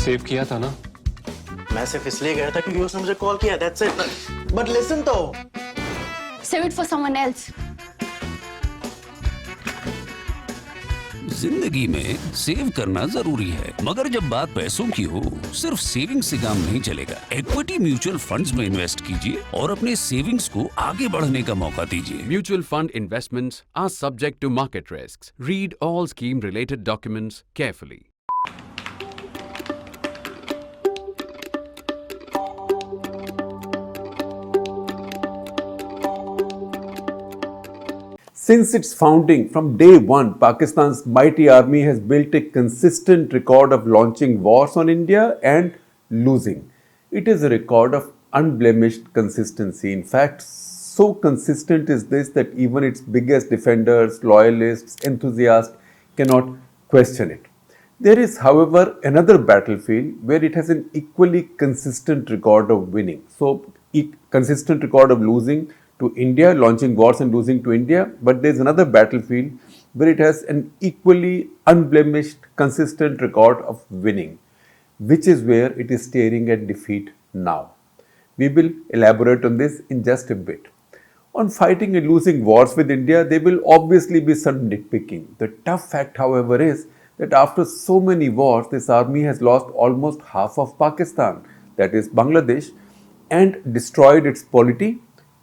Save किया था ना? मैं सिर्फ इसलिए गया था क्योंकि उसने मुझे कॉल किया, that's it. But listen तो. Save it for someone else. जिंदगी में सेव करना जरूरी है, मगर जब बात पैसों की हो, सिर्फ सेविंग से काम नहीं चलेगा। इक्विटी म्यूचुअल फंड्स में इन्वेस्ट कीजिए और अपने सेविंग्स को आगे बढ़ने का मौका दीजिए। Mutual fund investments are subject to market risks. Read all scheme-related documents carefully. Since its founding, from day one, Pakistan's mighty army has built a consistent record of launching wars on India and losing. It is a record of unblemished consistency. In fact, so consistent is this that even its biggest defenders, loyalists, enthusiasts cannot question it. There is, however, another battlefield where it has an equally consistent record of winning. So, consistent record of losing to India, launching wars and losing to India, but there's another battlefield where it has an equally unblemished, consistent record of winning, which is where it is staring at defeat now. We will elaborate on this in just a bit. On fighting and losing wars with India, there will obviously be some nitpicking. The tough fact, however, is that after so many wars, this army has lost almost half of Pakistan, that is Bangladesh, and destroyed its polity,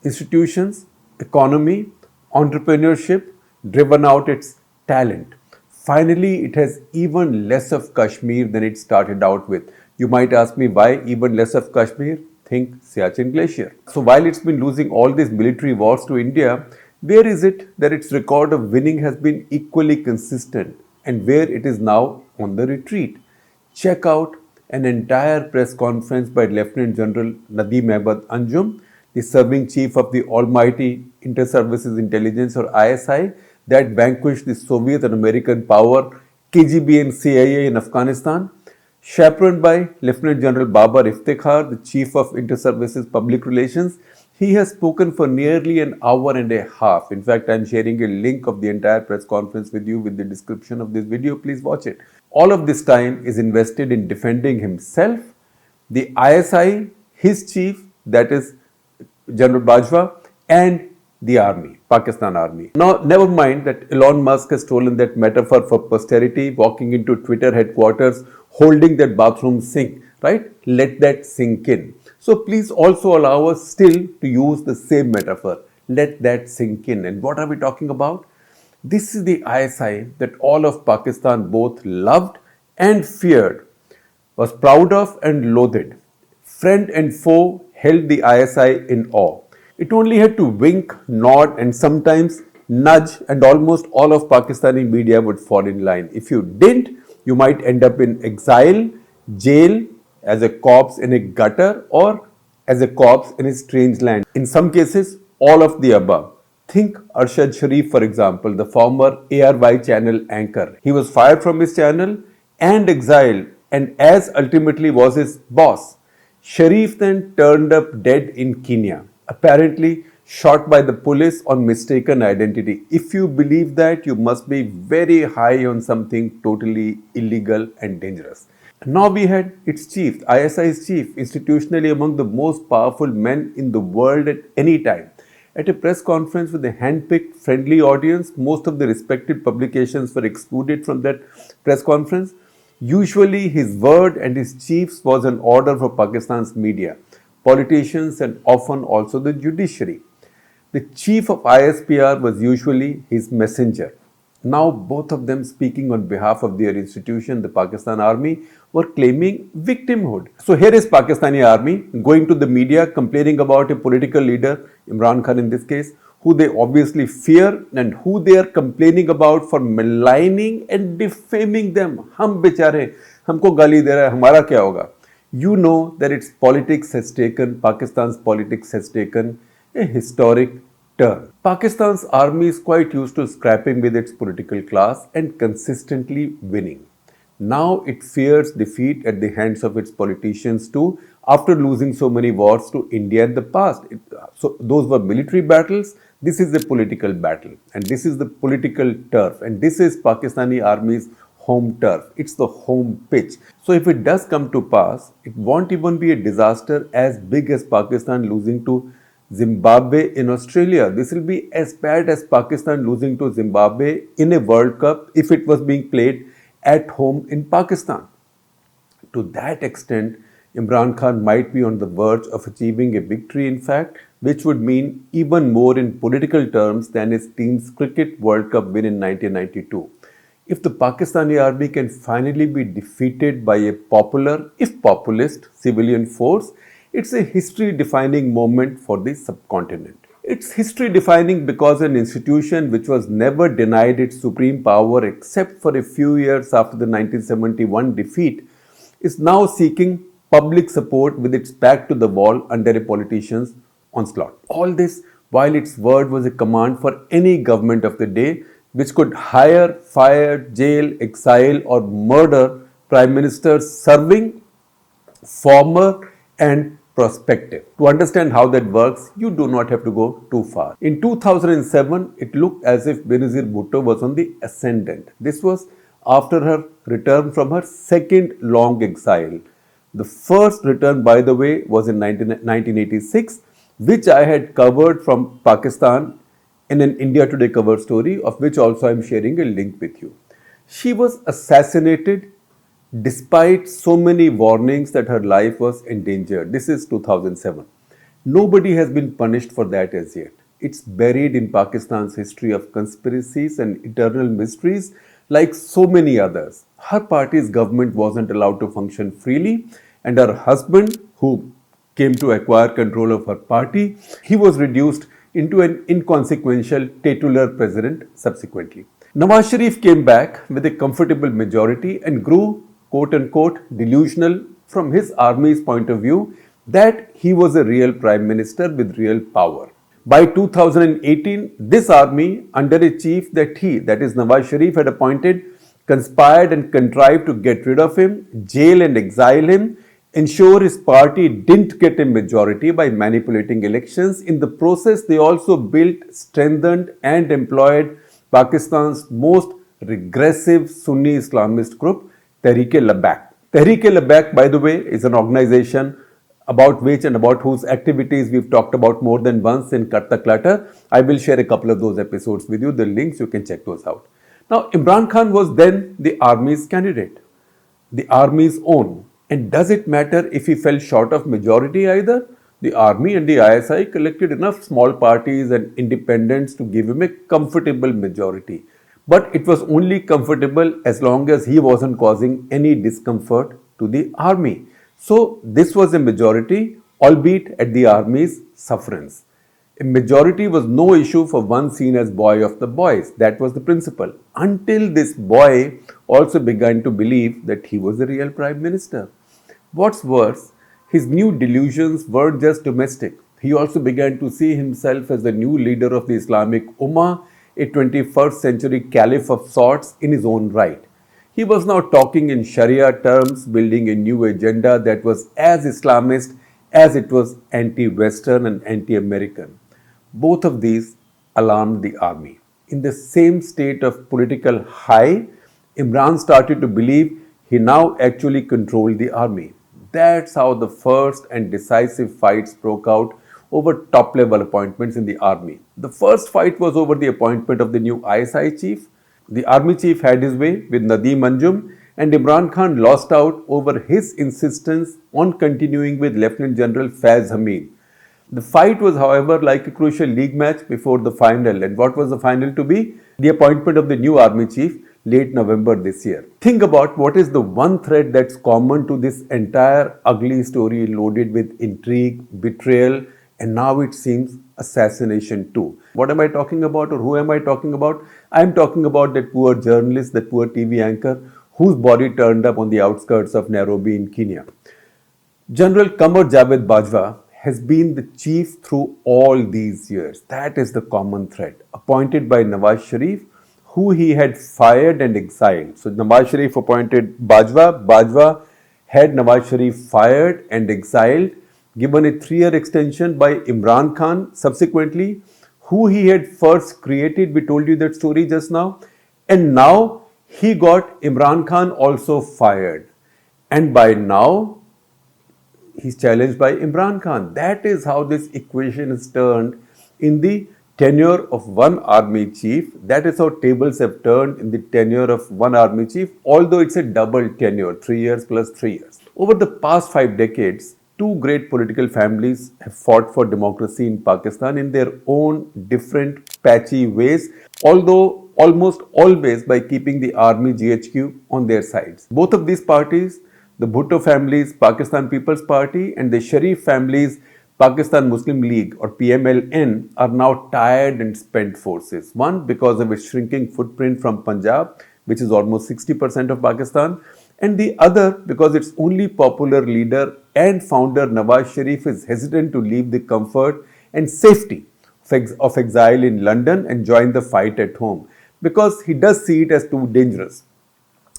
institutions, economy, entrepreneurship, driven out its talent. Finally, it has even less of Kashmir than it started out with. You might ask me why even less of Kashmir? Think Siachen Glacier. So while it's been losing all these military wars to India, where is it that its record of winning has been equally consistent and where it is now on the retreat? Check out an entire press conference by Lieutenant General Nadeem Ahmad Anjum, the serving chief of the almighty Inter-Services Intelligence or ISI that vanquished the Soviet and American power KGB and CIA in Afghanistan, chaperoned by Lieutenant General Babar Iftikhar, the chief of Inter-Services Public Relations. He has spoken for nearly an hour and a half. In fact, I am sharing a link of the entire press conference with you with the description of this video. Please watch it. All of this time is invested in defending himself, the ISI, his chief, that is General Bajwa, and the army, Pakistan army. Now, never mind that Elon Musk has stolen that metaphor for posterity, walking into Twitter headquarters, holding that bathroom sink, right? Let that sink in. So please also allow us still to use the same metaphor. Let that sink in. And what are we talking about? This is the ISI that all of Pakistan both loved and feared, was proud of and loathed. Friend and foe held the ISI in awe. It only had to wink, nod, and sometimes nudge, and almost all of Pakistani media would fall in line. If you didn't, you might end up in exile, jail, as a corpse in a gutter, or as a corpse in a strange land. In some cases, all of the above. Think Arshad Sharif, for example, the former ARY channel anchor. He was fired from his channel and exiled, and as ultimately was his boss. Sharif then turned up dead in Kenya, apparently shot by the police on mistaken identity. If you believe that, you must be very high on something totally illegal and dangerous. Now we had its chief, ISI's chief, institutionally among the most powerful men in the world at any time. At a press conference with a hand-picked, friendly audience, most of the respected publications were excluded from that press conference. Usually his word and his chiefs was an order for Pakistan's media, politicians, and often also the judiciary. The chief of ISPR was usually his messenger. Now both of them, speaking on behalf of their institution, the Pakistan Army, were claiming victimhood. So here is Pakistani Army going to the media complaining about a political leader, Imran Khan in this case, who they obviously fear and who they are complaining about for maligning and defaming them. Hum bechare, humko gali de raha hai, hamara kya hoga? You know that its politics has taken, Pakistan's politics has taken a historic turn. Pakistan's army is quite used to scrapping with its political class and consistently winning. Now it fears defeat at the hands of its politicians too, after losing so many wars to India in the past. So those were military battles. This is a political battle, and this is the political turf, and this is Pakistani army's home turf. It's the home pitch. So if it does come to pass, it won't even be a disaster as big as Pakistan losing to Zimbabwe in Australia. This will be as bad as Pakistan losing to Zimbabwe in a World Cup if it was being played at home in Pakistan. To that extent, Imran Khan might be on the verge of achieving a victory, in fact, which would mean even more in political terms than his team's Cricket World Cup win in 1992. If the Pakistani army can finally be defeated by a popular, if populist, civilian force, it's a history-defining moment for the subcontinent. It's history-defining because an institution which was never denied its supreme power except for a few years after the 1971 defeat is now seeking public support with its back to the wall under a politician's onslaught. All this while its word was a command for any government of the day which could hire, fire, jail, exile or murder prime ministers serving, former and prospective. To understand how that works, you do not have to go too far. In 2007, it looked as if Benazir Bhutto was on the ascendant. This was after her return from her second long exile. The first return, by the way, was in 1986, which I had covered from Pakistan in an India Today cover story, of which also I am sharing a link with you. She was assassinated despite so many warnings that her life was endangered. This is 2007. Nobody has been punished for that as yet. It's buried in Pakistan's history of conspiracies and eternal mysteries like so many others. Her party's government wasn't allowed to function freely, and her husband, who came to acquire control of her party, he was reduced into an inconsequential titular president subsequently. Nawaz Sharif came back with a comfortable majority and grew quote-unquote delusional from his army's point of view that he was a real prime minister with real power. By 2018, this army under a chief that he, that is Nawaz Sharif, had appointed, conspired and contrived to get rid of him, jail and exile him, ensure his party didn't get a majority by manipulating elections. In the process, they also built, strengthened and employed Pakistan's most regressive Sunni Islamist group, Tehreek-e-Labbaik. Tehreek-e-Labbaik, by the way, is an organization about which and about whose activities we've talked about more than once in Cut the Clutter. I will share a couple of those episodes with you. The links, you can check those out. Now, Imran Khan was then the army's candidate, the army's own. And does it matter if he fell short of majority either? The army and the ISI collected enough small parties and independents to give him a comfortable majority. But it was only comfortable as long as he wasn't causing any discomfort to the army. So this was a majority, albeit at the army's sufferance. A majority was no issue for one seen as boy of the boys. That was the principle. Until this boy also began to believe that he was the real prime minister. What's worse, his new delusions weren't just domestic. He also began to see himself as the new leader of the Islamic Ummah, a 21st century caliph of sorts in his own right. He was now talking in Sharia terms, building a new agenda that was as Islamist as it was anti-Western and anti-American. Both of these alarmed the army. In the same state of political high, Imran started to believe he now actually controlled the army. That's how the first and decisive fights broke out over top-level appointments in the army. The first fight was over the appointment of the new ISI chief. The army chief had his way with Nadeem Anjum, and Imran Khan lost out over his insistence on continuing with Lieutenant General Faiz Hamid. The fight was, however, like a crucial league match before the final. And what was the final to be? The appointment of the new army chief late November this year. Think about what is the one thread that's common to this entire ugly story loaded with intrigue, betrayal, and now it seems assassination too. What am I talking about, or who am I talking about? I am talking about that poor journalist, that poor TV anchor whose body turned up on the outskirts of Nairobi in Kenya. General Qamar Javed Bajwa has been the chief through all these years. That is the common thread. Appointed by Nawaz Sharif, who he had fired and exiled. So Nawaz Sharif appointed Bajwa. Bajwa had Nawaz Sharif fired and exiled, given a 3-year extension by Imran Khan subsequently, who he had first created. We told you that story just now. And now he got Imran Khan also fired. And by now, he's challenged by Imran Khan. That is how this equation is turned in the tenure of one army chief. That is how tables have turned in the tenure of one army chief, although it's a double tenure, 3 years plus 3 years. Over the past 5 decades, two great political families have fought for democracy in Pakistan in their own different patchy ways, although almost always by keeping the army GHQ on their sides. Both of these parties, the Bhutto family's Pakistan People's Party and the Sharif family's Pakistan Muslim League or PMLN, are now tired and spent forces. One, because of its shrinking footprint from Punjab, which is almost 60% of Pakistan, and the other because its only popular leader and founder Nawaz Sharif is hesitant to leave the comfort and safety of exile in London and join the fight at home because he does see it as too dangerous.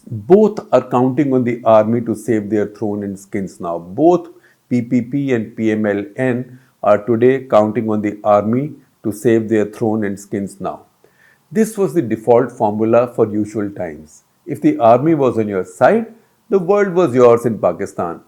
Both are counting on the army to save their throne and skins now. Both PPP and PMLN are today counting on the army to save their throne and skins now. This was the default formula for usual times. If the army was on your side, the world was yours in Pakistan.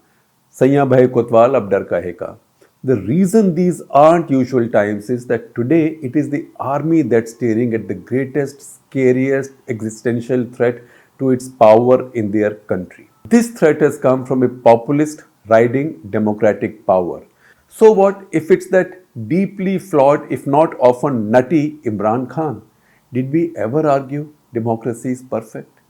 Saiyan bhai kotwal ab dar kahe ka. The reason these aren't usual times is that today it is the army that's staring at the greatest, scariest existential threat to its power in their country. This threat has come from a populist riding democratic power. So what if it's that deeply flawed, if not often nutty, Imran Khan? Did we ever argue democracy is perfect?